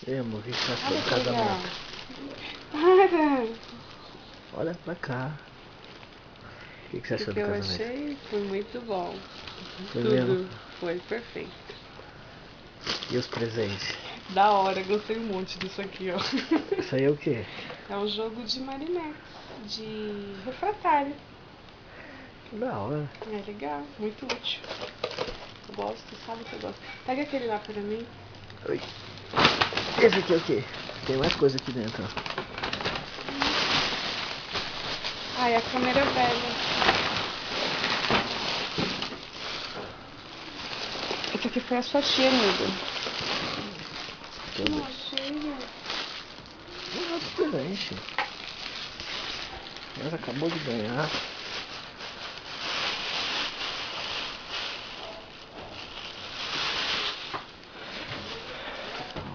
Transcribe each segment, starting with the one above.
Ei, amor, o que você achou Olha do que legal. casamento? Para! Olha pra cá. O que você O achou que do eu casamento? achei foi muito bom. Foi mesmo? Tudo foi perfeito. E os presentes? Da hora, gostei um monte disso aqui, ó. Isso aí é o quê? É um jogo de Marinex, de refratário. Que da hora. É legal, muito útil. Eu gosto, sabe que eu gosto. Pega aquele lá pra mim. Oi. Esse aqui é o quê? Tem mais coisa aqui dentro, ó. Ai, a câmera velha. Esse aqui foi a sua tia, amiga. Deixa eu ver. Não achei, né? Não, outro presente. Mas acabou de ganhar.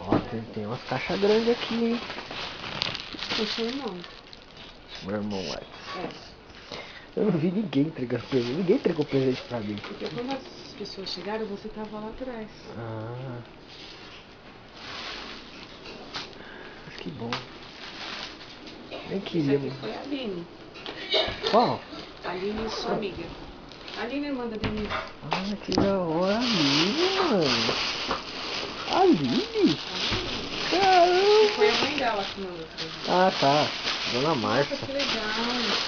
Ó, tem umas caixas grandes aqui, hein? O seu irmão. Meu irmão, ué. É. Eu não vi ninguém entregando presente. Ninguém entregou presente pra mim. Porque quando as pessoas chegaram, você tava lá atrás. Ah. Mas que bom. Nem Isso queria. aqui foi a Aline. Qual? A Aline, sua amiga. A Aline, irmã da Denise. Ah, que da hora. Aline, mano. Aline? Caramba. Foi a mãe dela que mandou pra gente. Ah, tá. Dona Nossa, Marcia. que legal.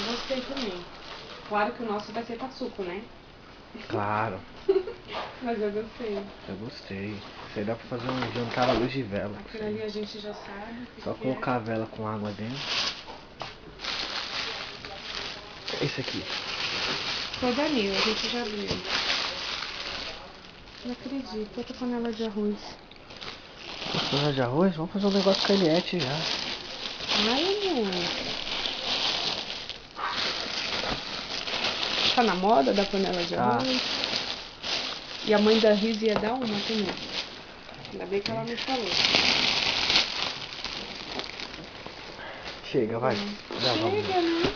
Gostei também. Claro que o nosso vai ser Tatsuko, né? Claro. Mas eu gostei. Eu gostei. Isso aí dá pra fazer um jantar à luz de vela. Aquilo ali a gente já sabe o Só que é. colocar a vela com água dentro. Esse aqui. Foi da Nil, a gente já viu. Não acredito, outra panela de arroz. Panela de arroz? Vamos fazer um negócio com a Eliette já. Ai, amor. Tá na moda da panela de Tá. arroz? E a mãe da Riz ia dar uma também. Ainda bem que ela me falou. Chega, vai. Já vamos. Chega, né?